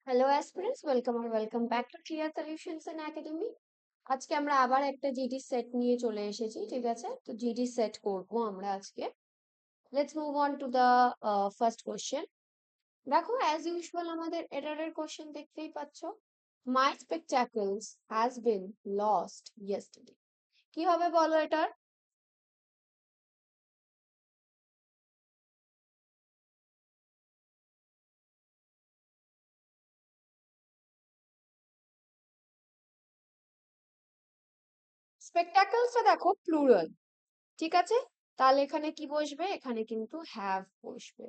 Hello aspirants, welcome back to clear solutions and academy. আজকে আমরা আবার একটা জিডি সেট নিয়ে চলে এসেছি। ঠিক আছে, তো জিডি সেট করব আমরা আজকে। Let's move on to the first question. দেখো, অ্যাজ ইউজুয়াল আমাদের এররের কোশ্চেন দেখতেই পাচ্ছ। মাই স্পেকটাকলস হ্যাজ বিন লস্ট ইয়েস্টারডে। কি হবে বলো এটার? স্পেকটাকলসটা দেখো প্লুরাল, ঠিক আছে? তাহলে এখানে কি বসবে? এখানে কিন্তু হ্যাভ বসবে।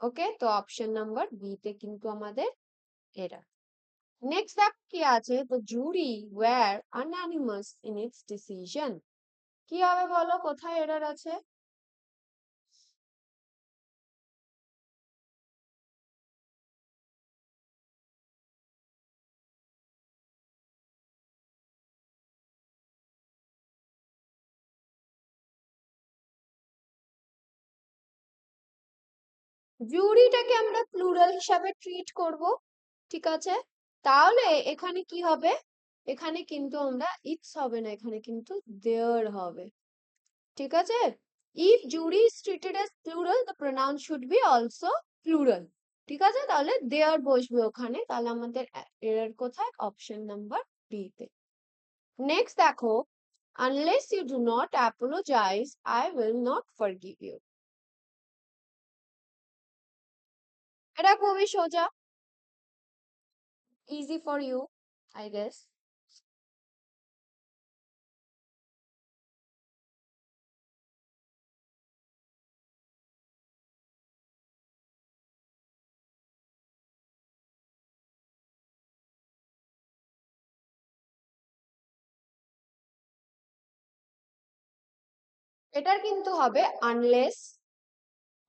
ওকে, তো অপশন নাম্বার বি তে কিন্তু আমাদের এরর। নেক্সট দেখ কি আছে, the jury were unanimous in its decision. কি হবে বলো, কোথায় এরর আছে? জুরিটাকে আমরা প্লুরাল হিসাবে ট্রিট করব, ঠিক আছে? তাহলে এখানে কি হবে? এখানে কিন্তু আমরা ইটস হবে না, এখানে কিন্তু দেয়ার হবে, ঠিক আছে? if jury is treated as plural, the pronoun should be also plural, ঠিক আছে? তাহলে দেয়ার বসবে ওখানে। তাহলে আমাদের এরর কোথায়? অপশন নাম্বার বি তে। নেক্সট দেখো, unless you do not apologize, I will not forgive you. এটা খুবই সোজা, easy for you, I guess. এটার কিন্তু হবে unless,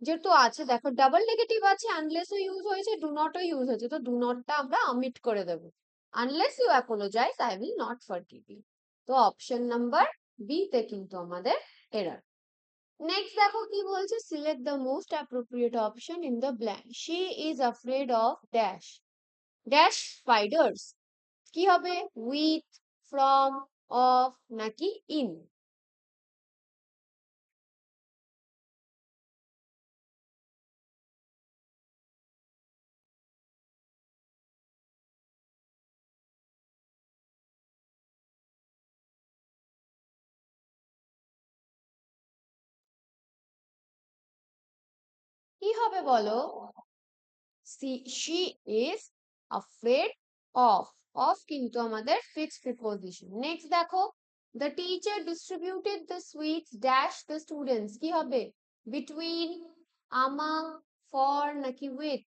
যেহেতু আছে দেখো ডাবল নেগেটিভ আছে, আনলেস ও ইউজ হয়েছে, ডু নট ও ইউজ হয়েছে, তো ডু নটটা আমরা অমিট করে দেব। Unless you apologise I will not forgive you. তো অপশন নাম্বার বি তে কিন্তু আমাদের এরর। নেক্সট দেখো কি বলছে, select the most appropriate option in the blank. She is afraid of dash dash spiders. কি হবে? উইথ, ফ্রম, অফ নাকি ইন? কি হবে বলো? She is afraid of. Of কিন্তু আমাদের ফিক্সড প্রিপোজিশন। নেক্সট দেখো, the teacher distributed the sweets dash the students. কি হবে? বিটুইন, among, ফর নাকি উইথ?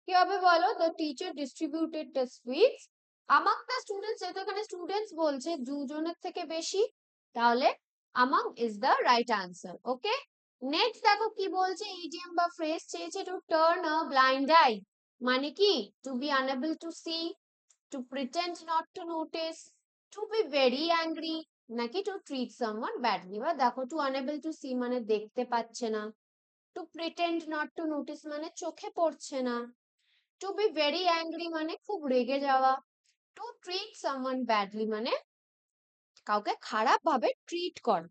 কি হবে বলো? The teacher distributed the sweets among the students. যেহেতু এখানে স্টুডেন্টস বলছে দুজনের থেকে বেশি, তাহলে among is the right answer. Okay, next দেখো কি বলছে, ইডিয়াম বা ফ্রেজ চেয়েছে, to turn a blind eye. মানে কি? To be unable to see, two pretend not to notice, to be very angry নাকি টু ট্রিট সামওয়ান ব্যাডলি। বা দেখো, টু আনএবল টু সি মানে দেখতে পাচ্ছে না, two pretend not to notice মানে চোখে পড়ছে না, টু বি ভেরি অ্যাংরি মানে খুব রেগে যাওয়া, টু ট্রিট সামওয়ান ব্যাডলি মানে কাউকে খারাপ ভাবে ট্রিট কর।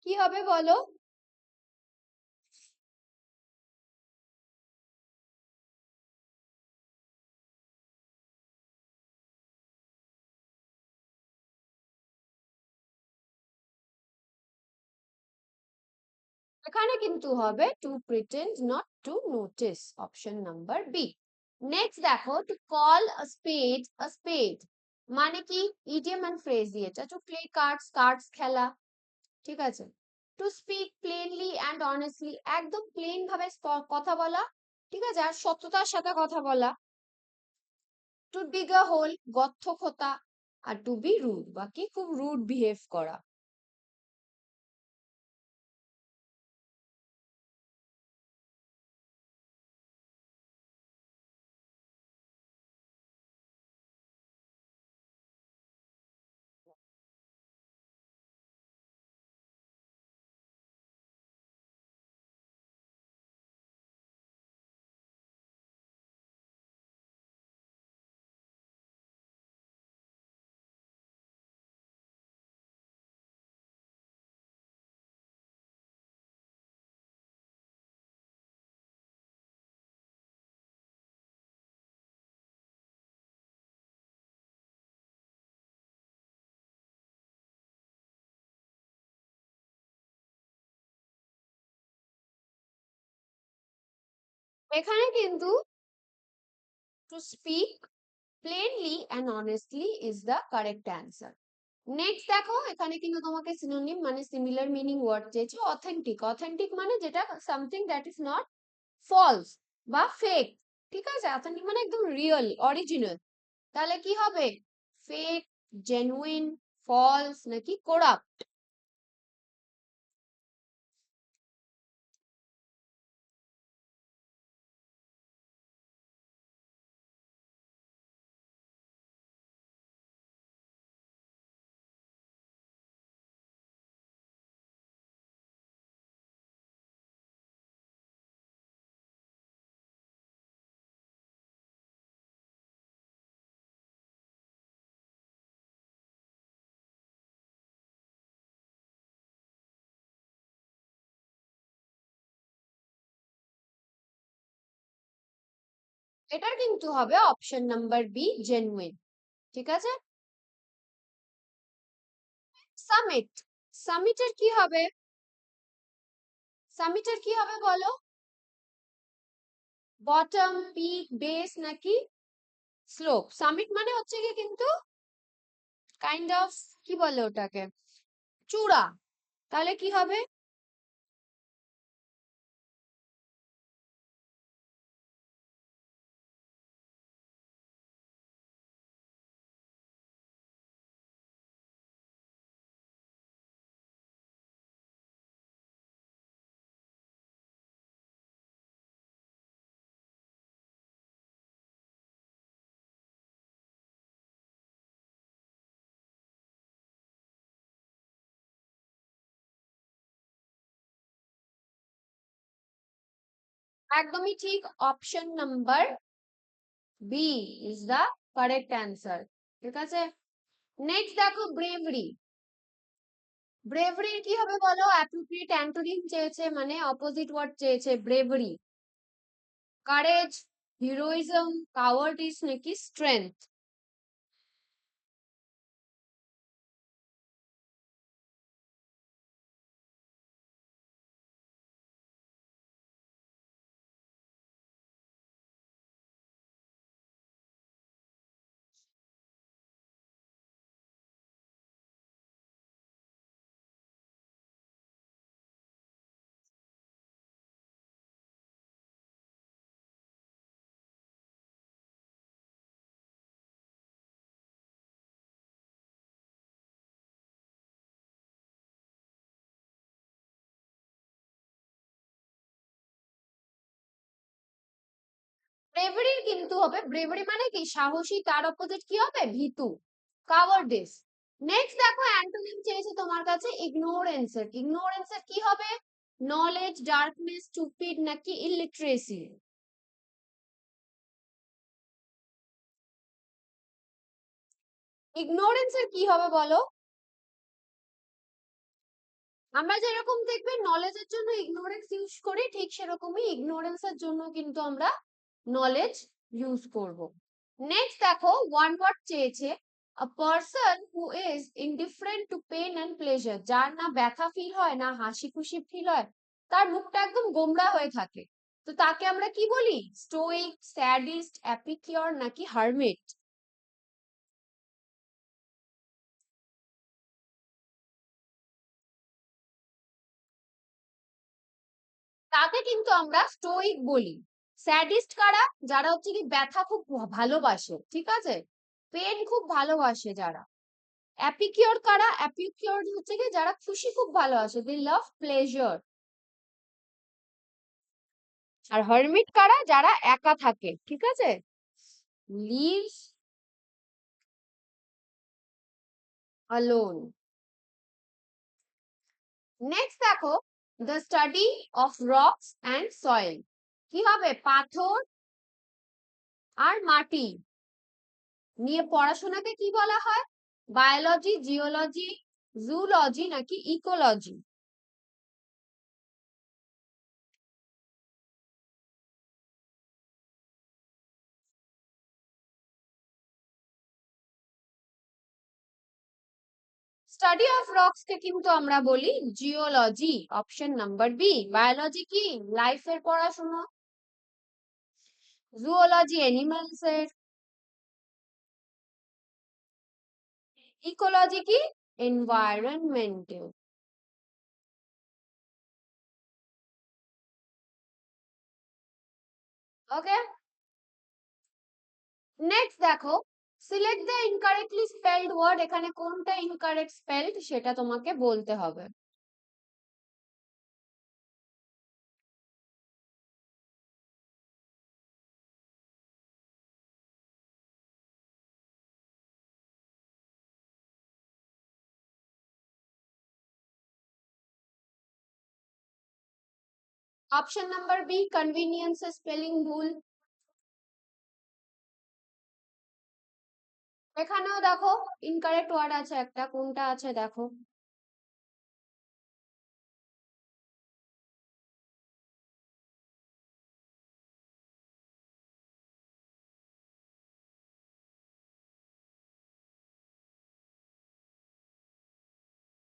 কি হবে বলো? এখানে কিন্তু হবে to pretend not to notice, option number B. Next দেখো, to call a spade a spade. মানে কি ইডিয়াম এন্ড ফ্রেজ দিয়ে, এটা টু প্লে কার্ডস, কার্ডস খেলা, ঠিক আছে। Two speak plainly and honestly, একদম প্লেন ভাবে কথা বলা, ঠিক আছে, আর সততার সাথে কথা বলা। টু ডিগ আ হোল, গর্ত খোতা। আর টু বি রুড, বা কি খুব রুড বিহেভ করা। এখানে কিন্তু to speak plainly and honestly is the correct answer. Next দেখো, এখানে কিন্তু তোমাকে সিনোনিম মানে সিমিলার মিনিং ওয়ার্ড চেয়েছে। অথেন্টিক, অথেন্টিক মানে যেটা something that is not false বা ফেক, ঠিক আছে। অথেন্টিক মানে একদম রিয়েল, অরিজিনাল। তাহলে কি হবে? ফেক, জেনুইন, ফলস নাকি করাপ্ট? এটার কিন্তু হবে অপশন নাম্বার বি, জেনুইন, ঠিক আছে। সামিট, সামিটের কি হবে? সামিটের কি হবে বলো? বটম, পিক, বেস নাকি স্লোপ? সামিট মানে হচ্ছে কি কিন্তু কাইন্ড অফ, কি বলে ওটাকে, চূড়া। তাহলে কি হবে? একদমই ঠিক, option number B is the correct answer, ঠিক আছে। নেক্সট দেখো, ব্রেভরি। ব্রেভরির কি হবে বলো? অ্যাপ্রোপ্রিয়েট অ্যান্টোনিম চেয়েছে, মানে অপোজিট ওয়ার্ড চেয়েছে। ব্রেভরি, কারেজ, হিরোইজম, কাওয়ার্ডিস নাকি স্ট্রেংথ? ব্রেভারির কিন্তু হবে, ব্রেভারি মানে কি সাহসী, তার অপোজিট কি হবে? ভীতু, কাওয়ার্ডিস। নেক্সট দেখো, অ্যান্টোনিম চেয়েছে তোমার কাছে ইগনোরেন্সের। ইগনোরেন্সের কি হবে? নলেজ, ডার্কনেস, স্টুপিড নাকি ইলিটারেসি? ইগনোরেন্সের কি হবে বলো? আমরা যেরকম দেখবে নলেজের জন্য ইগনোরেন্স ইউজ করি, ঠিক সেরকমই ইগনোরেন্সের জন্য কিন্তু আমরা নলেজ ইউজ করব। নেক্সট দেখো, ওয়ান ওয়ার্ড চেয়েছে। A person who is indifferent to pain and pleasure, যার না ব্যথা ফিল হয় না হাসি খুশি ফিল হয়, তার মুখটা একদম গোমড়া হয়ে থাকে, তো তাকে আমরা কি বলি? স্টোইক, স্যাডিস্ট, অ্যাপিকিওর নাকি হারমিট? তাকে কিন্তু আমরা স্টোইক বলি। স্যাডিস্ট কারা? যারা হচ্ছে কি ব্যথা খুব ভালোবাসে, ঠিক আছে, পেন খুব ভালোবাসে যারা। অ্যাপিকিওর কারা? অ্যাপিকিওর হচ্ছে কি যারা খুশি খুব ভালোবাসে, দে লাভ প্লেজার। আর হারমিট কারা? যারা একা থাকে, ঠিক আছে, লিভস alone. নেক্সট দেখো, the study of rocks and soil. কি হবে? পাথর আর মাটি নিয়ে পড়াশোনাকে কি বলা হয়? বায়োলজি, জিওলজি, জুলজি নাকি ইকোলজি? স্টাডি অফ রকস কে কিন্তু আমরা বলি geology. Option number B. Biology কি? লাইফের পড়াশোনা। জুওলজি অ্যানিমালস এর। ইকোলজি কি? এনভায়রনমেন্টের। ওকে, নেক্সট দেখো, select the incorrectly spelled word. এখানে কোনটা ইনকারেক্ট স্পেলড সেটা তোমাকে বলতে হবে। Option number B, convenience spelling ভুল। এখানেও দেখো ইনকারেক্ট ওয়ার্ড আছে একটা, কোনটা আছে দেখো।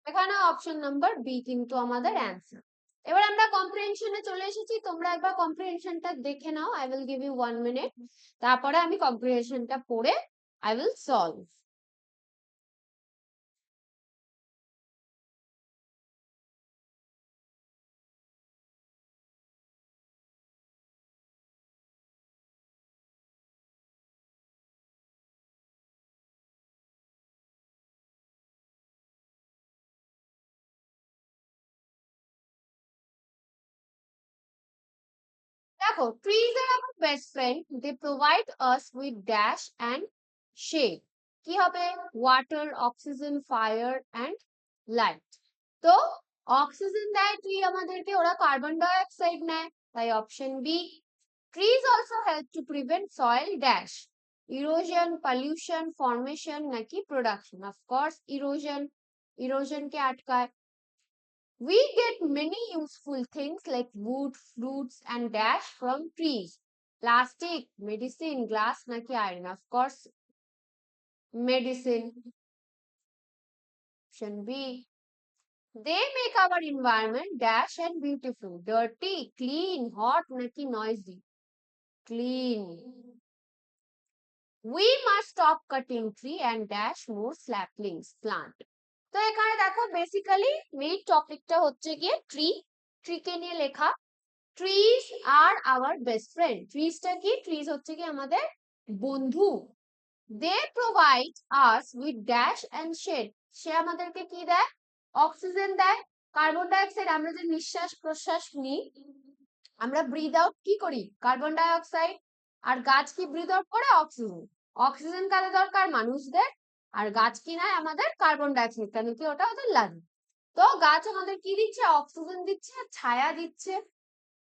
এখানে অপশন নাম্বার বি কিন্তু আমাদের অ্যান্সার। এবার আমরা কম্প্রিহেনশনে চলে এসেছি, তোমরা একবার কম্প্রিহেনশনটা দেখে নাও। I will give you 1 minute, তারপরে আমি কম্প্রিহেনশনটা পড়ে আই উইল সলভ। দেখো, trees are our best friend, they provide us with dash and shade. কি হবে? Water, oxygen, fire and light. তো অক্সিজেন দেয় ট্রি আমাদেরকে, ওরা কার্বন ডাই অক্সাইড নেয়, তাই option B. Trees also help to prevent soil dash, erosion, pollution, formation নাকি প্রোডাকশন? অফকোর্স ইরোশন, ইরোশনকে আটকায়। We get many useful things like wood, fruits, and dash from trees. Plastic, medicine, glass, naki iron. Of course, medicine. Option B. They make our environment dash and beautiful. Dirty, clean, hot, naki noisy. Clean. We must stop cutting tree and dash more saplings plant. তো এখানে দেখো basically main টপিকটা হচ্ছে গিয়ে tree, ট্রিকে নিয়ে লেখা। Trees are our best friend. ট্রিজটা কি? ট্রিজ হচ্ছে কি আমাদের বন্ধু। They provide us with dash and shade. সে আমাদেরকে কি দেয়? অক্সিজেন দেয়, কার্বন ডাই অক্সাইড। আমরা যে নিঃশ্বাস প্রশ্বাস নিই, আমরা ব্রিদ আউট কি করি? কার্বন ডাই অক্সাইড। আর গাছ কি ব্রিদ আউট করে? অক্সিজেন। অক্সিজেন কাদের দরকার? মানুষদের। আর গাছ কি নেয়? আমাদের কার্বন ডাই অক্সাইড, কেন কি ওটা ওদের লাগে। তো গাছ আমাদের কি দিচ্ছে? অক্সিজেন দিচ্ছে, ছায়া দিচ্ছে।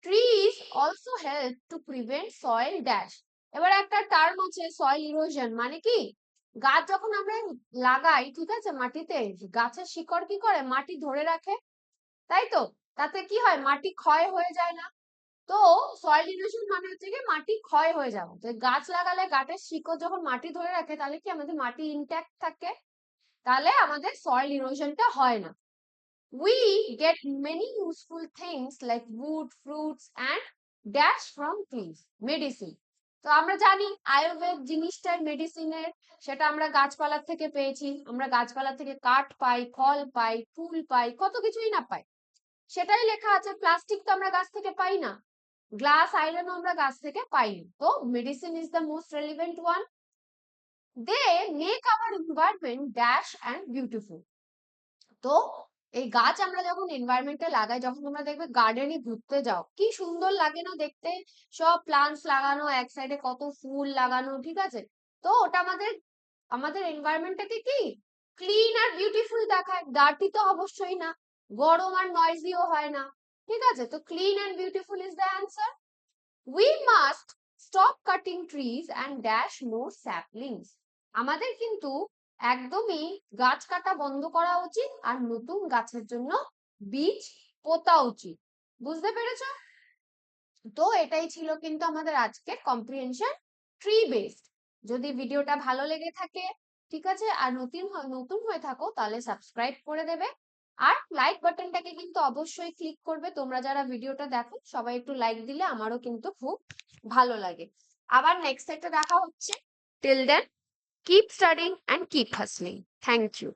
Trees also help to prevent soil dash. এবার একটা টার্ম আছে সয়েল ইরোশন, মানে কি? গাছ যখন আমরা লাগাই, ঠিক আছে, মাটিতে, গাছের শিকড় কি করে? মাটি ধরে রাখে, তাই তো? তাতে কি হয়? মাটি ক্ষয় হয়ে যায় না। তো সয়েল ইরোশন মানে হচ্ছে কি মাটি ক্ষয় হয়ে যাওয়া। তো গাছ লাগালে গাছের শিকড় যখন মাটি ধরে রাখে, তাহলে কি আমাদের মাটি ইনট্যাক্ট থাকে, তাহলে আমাদের সয়েল ইরোশনটা হয় না। We get many useful things like wood, fruits and dash from trees. Medicine. তো আমরা জানি আয়ুর্বেদ জিনিসটার মেডিসিনের, সেটা আমরা গাছপালা থেকে পেয়েছি। আমরা গাছপালা থেকে কাঠ পাই, ফল পাই, ফুল পাই, কত কিছুই না পাই। সেটাই লেখা আছে। প্লাস্টিক তো আমরা গাছ থেকে পাই না, গ্লাস আয়রনও আমরা গাছ থেকে পাই। তো medicine is the most relevant one. They make our environment dash and beautiful. তো এই গাছ আমরা যখন এনভায়রনমেন্টে লাগাই, যখন তোমরা দেখবে গার্ডেনে ঘুরতে যাও, কি সুন্দর লাগে না দেখতে, সব প্লান্টস লাগানো, এক সাইডে কত ফুল লাগানো, ঠিক আছে। তো ওটা আমাদের আমাদের এনভায়রনমেন্টটাকে কি ক্লিন আর বিউটিফুল দেখায়, ডার্টি তো অবশ্যই না, গরম আর নয়েজিও হয় না, ঠিক আছে। তো clean and beautiful is the answer. We must stop cutting trees and dash more saplings. আমাদের কিন্তু একদমই গাছ কাটা বন্ধ করা উচিত আর নতুন গাছের জন্য বীজ পোতা উচিত। বুঝতে পেরেছো? তো এটাই ছিল কিন্তু আমাদের আজকের কম্প্রিহেনশন ট্রি বেসড। যদি ভিডিওটা ভালো লেগে থাকে, ঠিক আছে, আর নতুন হয়ে থাকো তাহলে সাবস্ক্রাইব করে দেবে, আর লাইক বাটনটাকে কিন্তু অবশ্যই ক্লিক করবে। তোমরা যারা ভিডিওটা দেখো সবাই একটু লাইক দিলে আমারও কিন্তু খুব ভালো লাগে। আবার নেক্সট একটা দেখা হচ্ছে। Till then, keep studying and keep hustling. Thank you.